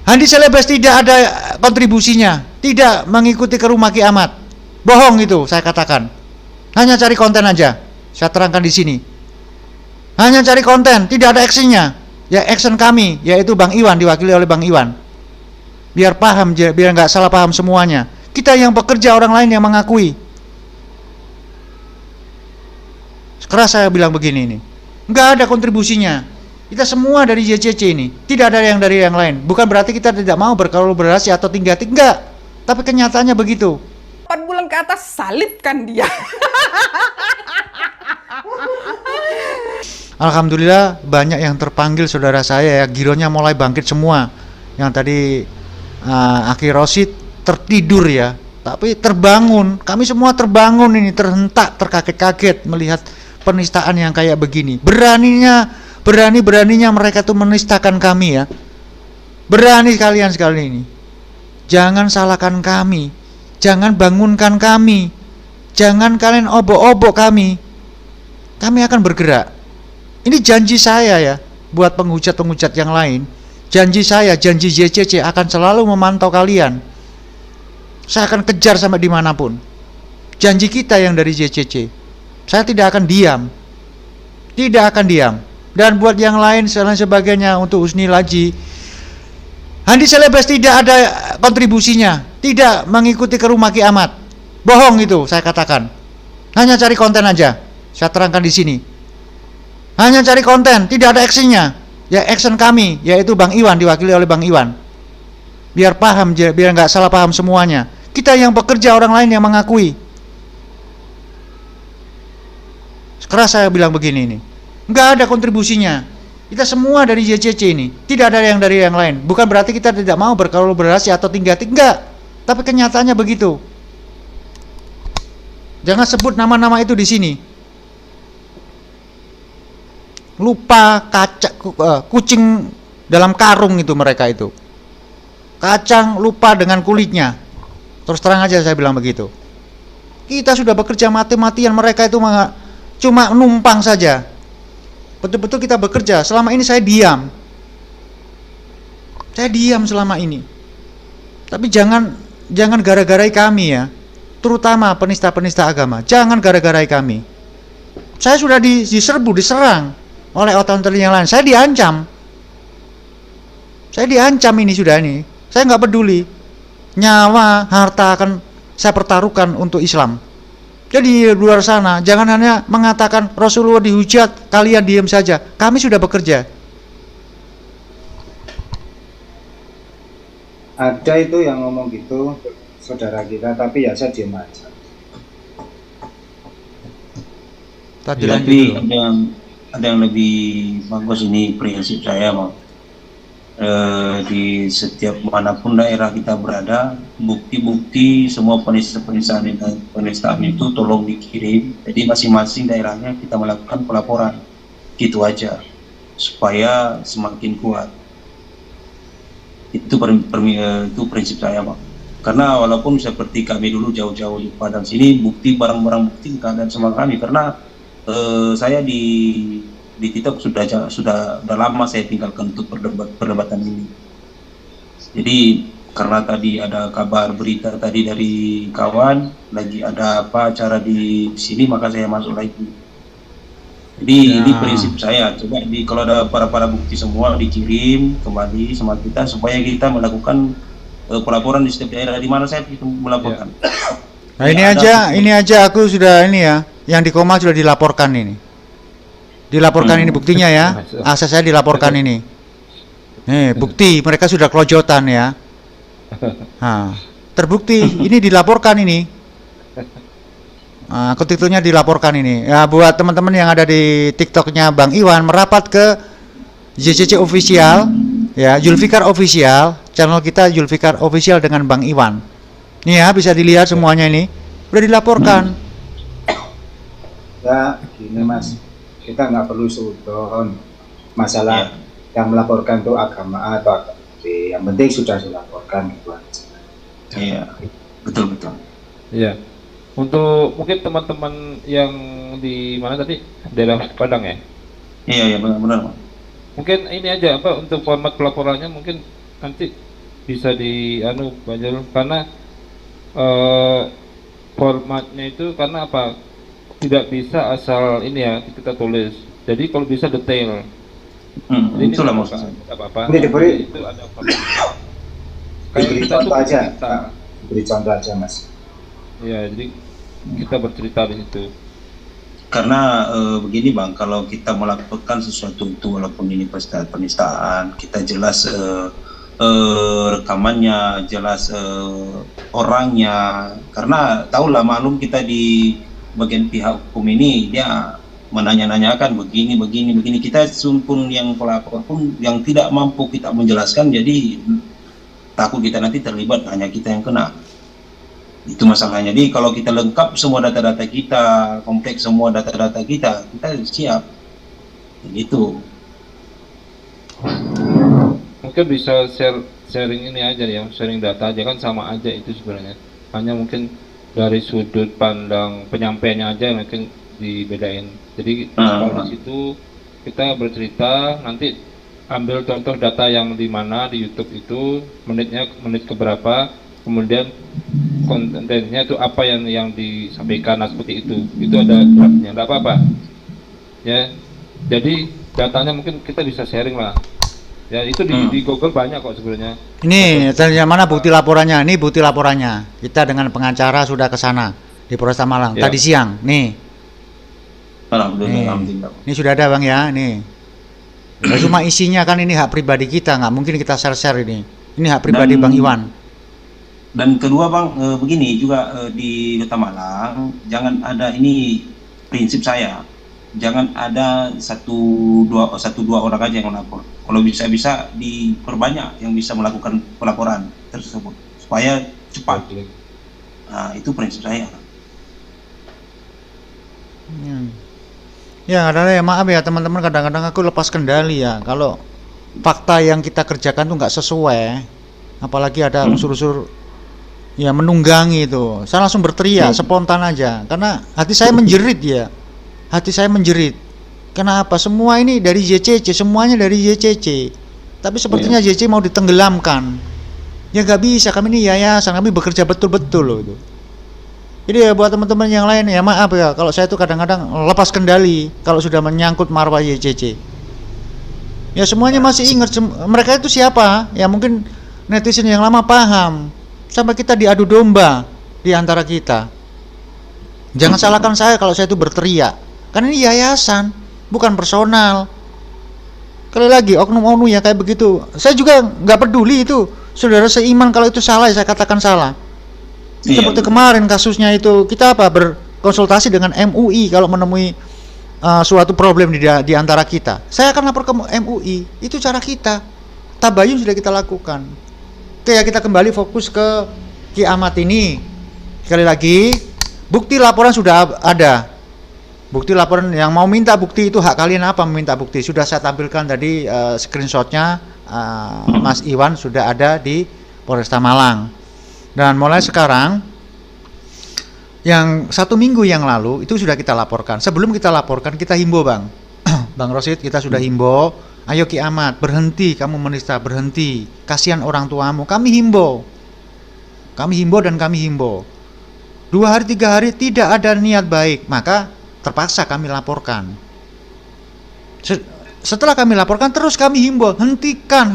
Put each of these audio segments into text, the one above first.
Andi Celebes tidak ada kontribusinya, tidak mengikuti ke rumah kiamat. Bohong itu saya katakan. Hanya cari konten aja. Saya terangkan di sini. Hanya cari konten, tidak ada actionnya. Ya action kami, yaitu Bang Iwan, diwakili oleh Bang Iwan. Biar paham, biar nggak salah paham semuanya. Kita yang bekerja, orang lain yang mengakui. Keras saya bilang begini ini. Nggak ada kontribusinya. Kita semua dari JCC ini, tidak ada yang dari yang lain. Bukan berarti kita tidak mau berkolaborasi atau tinggal-tinggal, enggak. Tapi kenyataannya begitu. 4 bulan ke atas salibkan dia. Alhamdulillah banyak yang terpanggil saudara saya ya. Gironya mulai bangkit semua. Yang tadi Aki Rosid tertidur ya, tapi terbangun. Kami semua terbangun ini, terhentak, terkaget-kaget melihat penistaan yang kayak begini. Berani-beraninya mereka tuh menistakan kami ya. Berani kalian sekali ini. Jangan salahkan kami. Jangan bangunkan kami. Jangan kalian obok-obok kami. Kami akan bergerak. Ini janji saya ya, buat penghujat-penghujat yang lain. Janji saya, janji JCC akan selalu memantau kalian. Saya akan kejar sampai dimanapun. Janji kita yang dari JCC. Saya tidak akan diam. Tidak akan diam. Dan buat yang lain dan sebagainya untuk Husni Laji, Andi Celebes tidak ada kontribusinya, tidak mengikuti ke rumah kiamat. Bohong itu saya katakan. Hanya cari konten aja. Saya terangkan di sini. Hanya cari konten, tidak ada actionnya. Ya action kami, yaitu Bang Iwan, diwakili oleh Bang Iwan. Biar paham, biar nggak salah paham semuanya. Kita yang bekerja, orang lain yang mengakui. Keras saya bilang begini ini. Nggak ada kontribusinya. Kita semua dari JCC ini, tidak ada yang dari yang lain. Bukan berarti kita tidak mau berkolaborasi atau tinggal-tinggal, enggak. Tapi kenyataannya begitu. Jangan sebut nama-nama itu di sini. Lupa kucing dalam karung itu mereka itu. Kacang lupa dengan kulitnya. Terus terang aja saya bilang begitu. Kita sudah bekerja mati-matian, mereka itu cuma numpang saja. Betul-betul kita bekerja. Selama ini saya diam. Saya diam selama ini. Tapi jangan gara-garai kami ya. Terutama penista-penista agama. Jangan gara-garai kami. Saya sudah diserbu, diserang oleh otoritas yang lain. Saya diancam. Saya diancam ini sudah ini. Saya nggak peduli. Nyawa, harta akan saya pertaruhkan untuk Islam. Jadi di luar sana jangan hanya mengatakan Rasulullah dihujat, kalian diam saja. Kami sudah bekerja. Ada itu yang ngomong gitu, saudara kita, tapi ya saya diam aja. Tapi ada yang lebih bagus ini prinsip saya Bang. Di setiap manapun daerah kita berada, bukti-bukti semua penistaan itu tolong dikirim. Jadi masing-masing daerahnya kita melakukan pelaporan, gitu aja, supaya semakin kuat. Itu prinsip saya Bang. Karena walaupun seperti kami dulu jauh-jauh di Padang sini, barang-barang bukti nggak ada sama kami. Karena saya di TikTok sudah lama saya tinggalkan untuk perdebatan ini. Jadi karena tadi ada kabar berita tadi dari kawan lagi ada apa acara di sini, maka saya masuk lagi. Jadi ini prinsip saya, coba kalau ada para bukti semua dikirim kembali sama kita supaya kita melakukan pelaporan di setiap daerah di mana saya melaporkan. Nah ini aja aku sudah ini ya, yang di Koma sudah dilaporkan ini. Dilaporkan ini buktinya ya. Akses saya dilaporkan ini. Nih, bukti mereka sudah kelojotan ya. Nah, terbukti ini dilaporkan ini. Nah, ketiknya dilaporkan ini. Ya buat teman-teman yang ada di TikToknya Bang Iwan, merapat ke JCC Official ya, Julfikar Official, channel kita Julfikar Official dengan Bang Iwan. Nih ya, bisa dilihat semuanya ini. Udah dilaporkan. Ya, gini Mas. Kita nggak perlu sudon masalah yang melaporkan itu agama atau agama. Yang penting sudah dilaporkan gitu aja. Iya, betul. Iya. Untuk mungkin teman-teman yang di mana tadi, daerah Padang ya? Iya benar. Mungkin ini aja untuk format pelaporannya mungkin nanti bisa di anu Pak Jalul, karena eh, formatnya itu karena apa? Tidak bisa asal ini ya kita tulis. Jadi kalau bisa detail. Jadi ini Itulah nggak maksud saya. apa-apa. Ini diberi Itu ada format. Kayak diberi kita tuh contoh aja, bercerita. Pak. Diberi contoh aja, Mas. Ya, jadi kita bercerita di situ. Karena begini Bang, kalau kita melakukan sesuatu itu walaupun ini penistaan, kita jelas rekamannya, jelas orangnya. Karena tahulah maklum kita di bagian pihak hukum ini dia menanya-nanyakan begini. Kita pun yang pelapor pun yang tidak mampu kita menjelaskan, jadi takut kita nanti terlibat, hanya kita yang kena. Itu masalahnya. Jadi kalau kita lengkap semua data-data kita, kompleks semua data-data kita siap. Gitu. Mungkin bisa sharing ini aja ya, sharing data aja kan sama aja itu sebenarnya. Hanya mungkin dari sudut pandang penyampaiannya aja mungkin dibedain. Jadi kalau di situ kita bercerita, nanti ambil contoh data yang di mana di YouTube itu menit keberapa, kemudian kontennya itu apa yang disampaikan, nah seperti itu ada draftnya, nggak apa-apa ya. Jadi datanya mungkin kita bisa sharing lah ya, itu di Google banyak kok sebenarnya. Ini yang mana bukti laporannya? Ini bukti laporannya. Kita dengan pengacara sudah ke sana di Polresta Malang Ya. tadi siang. Nih. Alhamdulillah. Ini sudah ada Bang ya, nih. Ya, cuma isinya kan ini hak pribadi kita, nggak mungkin kita share ini. Ini hak pribadi Bang Iwan. Dan kedua Bang, begini juga di Kota Malang, jangan ada ini prinsip saya, jangan ada satu dua orang aja yang melapor. Kalau bisa diperbanyak yang bisa melakukan pelaporan tersebut supaya cepat. Nah, itu prinsip saya. Ya, kadang-kadang ya maaf ya teman-teman, kadang-kadang aku lepas kendali ya. Kalau fakta yang kita kerjakan tuh nggak sesuai, apalagi ada unsur-unsur ya menunggangi itu, saya langsung berteriak spontan aja, karena hati saya menjerit ya, hati saya menjerit. Kenapa? Semua ini dari JCC, semuanya dari JCC, tapi sepertinya JCC mau ditenggelamkan. Ya nggak bisa, kami ini yayasan, kami bekerja betul-betul loh itu. Jadi ya buat teman-teman yang lain ya maaf ya, kalau saya tuh kadang-kadang lepas kendali kalau sudah menyangkut marwah JCC. Ya semuanya masih ingat, mereka itu siapa? Ya mungkin netizen yang lama paham. Sampai kita diadu domba di antara kita. Jangan salahkan saya kalau saya itu berteriak, karena ini yayasan, bukan personal. Kali lagi oknum-oknum ya kayak begitu, saya juga nggak peduli itu saudara seiman, kalau itu salah ya saya katakan salah. Seperti kemarin kasusnya itu, kita berkonsultasi dengan MUI kalau menemui suatu problem di antara kita. Saya akan lapor ke MUI, itu cara kita. Tabayun sudah kita lakukan. Oke ya, kita kembali fokus ke Ki Ahmad ini. Sekali lagi, bukti laporan sudah ada. Bukti laporan, yang mau minta bukti itu hak kalian apa meminta bukti. Sudah saya tampilkan tadi screenshotnya, Mas Iwan sudah ada di Polresta Malang. Dan mulai sekarang, yang 1 minggu yang lalu itu sudah kita laporkan. Sebelum kita laporkan, kita himbau Bang. Bang Rosid, kita sudah himbau. Ayo Ki Ahmad, berhenti kamu menista, berhenti. Kasihan orang tuamu. Kami himbau dan kami himbau. 2 hari 3 hari tidak ada niat baik, maka terpaksa kami laporkan. Setelah kami laporkan, terus kami himbau, hentikan.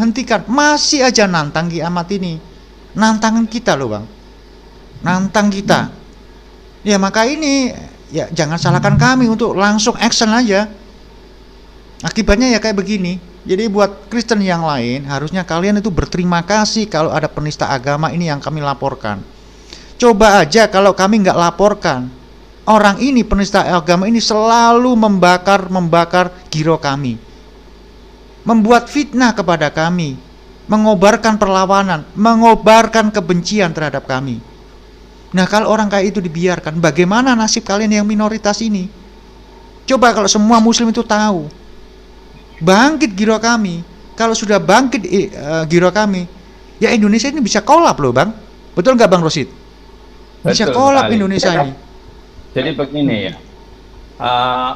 Masih aja nantang Ki Ahmad ini. Nantangan kita loh Bang. Nantang kita. Ya maka ini ya jangan salahkan kami untuk langsung action aja. Akibatnya ya kayak begini. Jadi buat Kristen yang lain, harusnya kalian itu berterima kasih kalau ada penista agama ini yang kami laporkan. Coba aja kalau kami nggak laporkan, orang ini penista agama ini selalu membakar giro kami, membuat fitnah kepada kami, mengobarkan perlawanan, mengobarkan kebencian terhadap kami. Nah kalau orang kayak itu dibiarkan, bagaimana nasib kalian yang minoritas ini? Coba kalau semua muslim itu tahu, bangkit giro kami. Kalau sudah bangkit giro kami, ya Indonesia ini bisa kolap loh Bang. Betul nggak Bang Rosid? Bisa Betul kolap sekali. Indonesia ini. Jadi begini ya,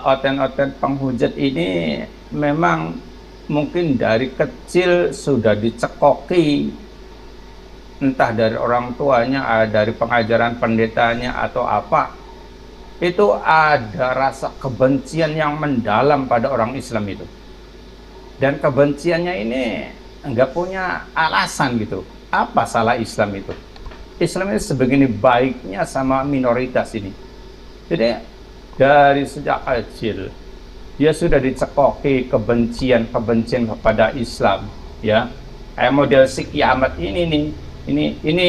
oten-oten penghujat ini memang mungkin dari kecil sudah dicekoki entah dari orang tuanya, dari pengajaran pendetanya atau apa, itu ada rasa kebencian yang mendalam pada orang Islam itu. Dan kebenciannya ini nggak punya alasan gitu. Apa salah Islam itu? Islam ini sebegini baiknya sama minoritas ini. Jadi dari sejak kecil dia sudah dicekoki kebencian kepada Islam, ya. Kayak model si kiamat ini nih, ini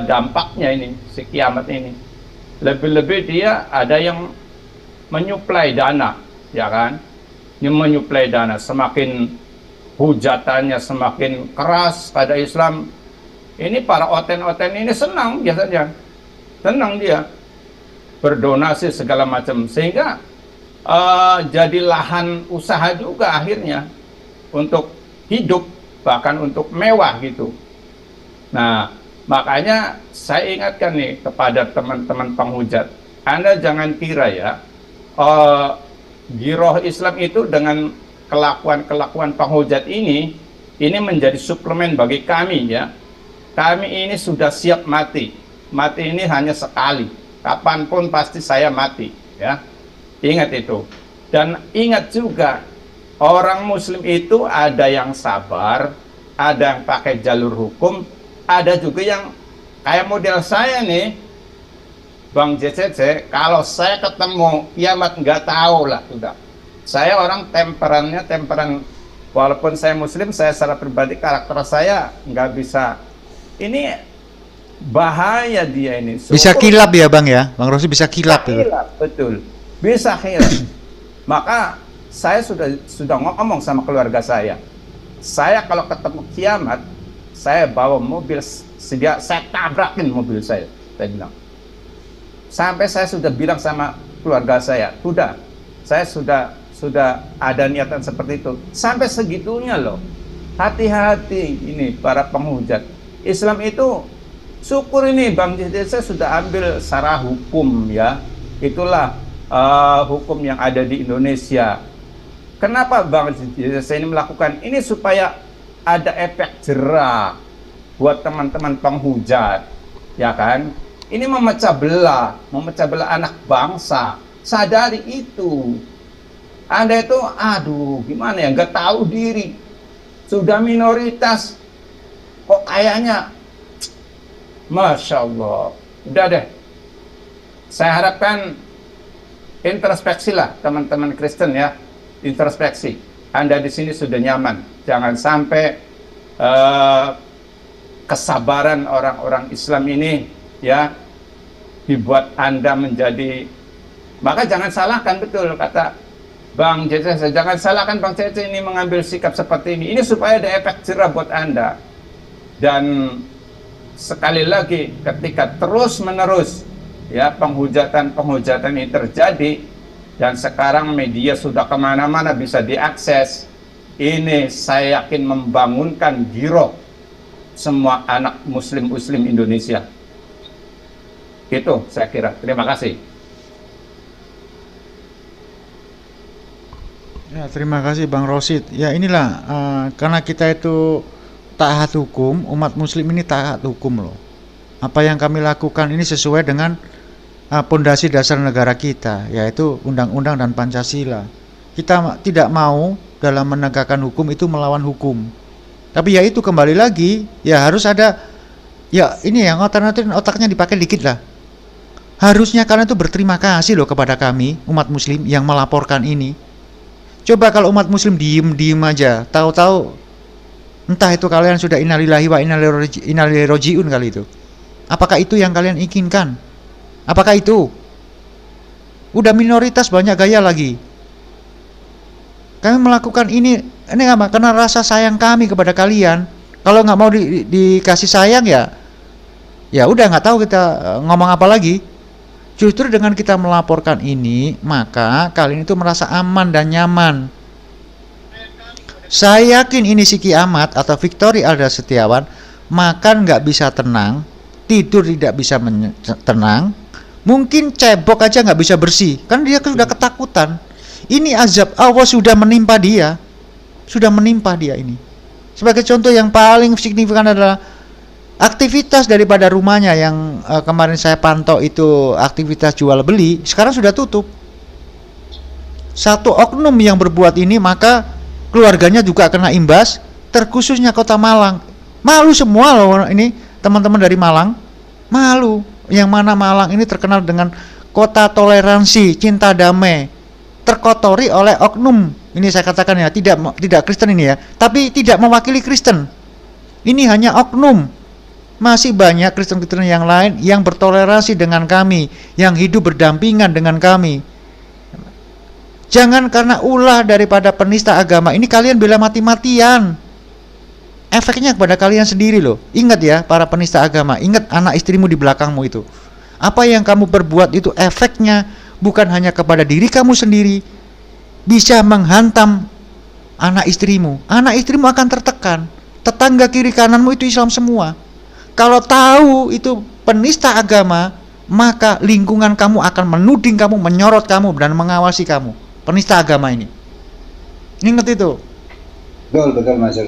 dampaknya ini si kiamat ini. Lebih-lebih dia ada yang menyuplai dana, ya kan? Yang menyuplai dana, semakin hujatannya semakin keras pada Islam. Ini para oten-oten ini senang biasanya, senang dia berdonasi segala macam, sehingga jadi lahan usaha juga akhirnya untuk hidup, bahkan untuk mewah gitu. Nah, makanya saya ingatkan nih kepada teman-teman penghujat, Anda jangan kira ya giroh Islam itu dengan kelakuan-kelakuan penghujat ini menjadi suplemen bagi kami ya. Kami ini sudah siap mati. Mati ini hanya sekali. Kapanpun pasti saya mati ya. Ingat itu. Dan ingat juga, orang muslim itu ada yang sabar, ada yang pakai jalur hukum, ada juga yang kayak model saya nih, Bang JCC, kalau saya ketemu kiamat nggak tahu lah sudah. Saya orang temperan, walaupun saya muslim, saya secara pribadi karakter saya nggak bisa. Ini bahaya dia ini. Bisa kilap ya Bang ya, Bang Rosi bisa kilap itu. Betul. Bisa hilap. Maka saya sudah ngomong sama keluarga saya. Saya kalau ketemu kiamat, saya bawa mobil, saya tabrakin mobil saya bilang. Sampai saya sudah bilang sama keluarga saya, saya sudah ada niatan seperti itu. Sampai segitunya loh. Hati-hati ini para penghujat. Islam itu, syukur ini Bang JD, saya sudah ambil secara hukum ya. Itulah hukum yang ada di Indonesia. Kenapa Bang saya ini melakukan ini? Supaya ada efek jerah buat teman-teman penghujat, ya kan? Ini memecah belah anak bangsa. Sadari itu. Anda itu, aduh, gimana ya? Nggak tahu diri. Sudah minoritas, kok kayaknya, Masya Allah. Udah deh. Saya harapkan introspeksi lah teman-teman Kristen ya, introspeksi. Anda di sini sudah nyaman, jangan sampai kesabaran orang-orang Islam ini ya dibuat Anda menjadi. Maka jangan salahkan, betul kata Bang Cece, jangan salahkan Bang Cece ini mengambil sikap seperti ini. Ini supaya ada efek jerah buat Anda. Dan sekali lagi, ketika terus-menerus ya penghujatan ini terjadi, dan sekarang media sudah kemana-mana bisa diakses, ini saya yakin membangunkan giroh semua anak muslim Indonesia. Itu saya kira. Terima kasih. Ya, terima kasih Bang Rosid. Ya inilah karena kita itu taat hukum, umat muslim ini taat hukum loh. Apa yang kami lakukan ini sesuai dengan pondasi dasar negara kita, yaitu Undang-Undang dan Pancasila. Kita tidak mau dalam menegakkan hukum itu melawan hukum. Tapi ya itu kembali lagi, ya harus ada, ya ini yang otaknya dipakai dikit lah. Harusnya kalian itu berterima kasih loh kepada kami, umat muslim yang melaporkan ini. Coba kalau umat muslim diem aja, tahu-tahu entah itu kalian sudah innalillahi wa inna ilaihi raji'un kali itu. Apakah itu yang kalian inginkan? Apakah itu? Udah minoritas banyak gaya lagi. Kami melakukan ini apa? Karena rasa sayang kami kepada kalian. Kalau nggak mau dikasih sayang ya udah nggak tahu kita ngomong apa lagi. Justru dengan kita melaporkan ini, maka kalian itu merasa aman dan nyaman. Saya yakin ini si kiamat atau Victory Alda Setiawan makan nggak bisa tenang, tidur tidak bisa tenang. Mungkin cebok aja nggak bisa bersih, kan dia sudah ketakutan. Ini azab Allah sudah menimpa dia ini. Sebagai contoh yang paling signifikan adalah aktivitas daripada rumahnya yang kemarin saya pantau itu aktivitas jual beli, sekarang sudah tutup. Satu oknum yang berbuat ini, maka keluarganya juga kena imbas, terkhususnya Kota Malang. Malu semua loh ini teman-teman dari Malang, malu. Yang mana Malang ini terkenal dengan kota toleransi, cinta damai, terkotori oleh oknum. Ini saya katakan ya, tidak Kristen ini ya, tapi tidak mewakili Kristen. Ini hanya oknum. Masih banyak Kristen-Kristen yang lain yang bertoleransi dengan kami, yang hidup berdampingan dengan kami. Jangan karena ulah daripada penista agama ini kalian bela mati-matian. Efeknya kepada kalian sendiri loh. Ingat ya para penista agama, ingat anak istrimu di belakangmu itu. Apa yang kamu perbuat itu efeknya bukan hanya kepada diri kamu sendiri, bisa menghantam anak istrimu. Anak istrimu akan tertekan. Tetangga kiri kananmu itu Islam semua. Kalau tahu itu penista agama, maka lingkungan kamu akan menuding kamu, menyorot kamu dan mengawasi kamu. Penista agama ini. Ingat itu. Betul, betul Mas.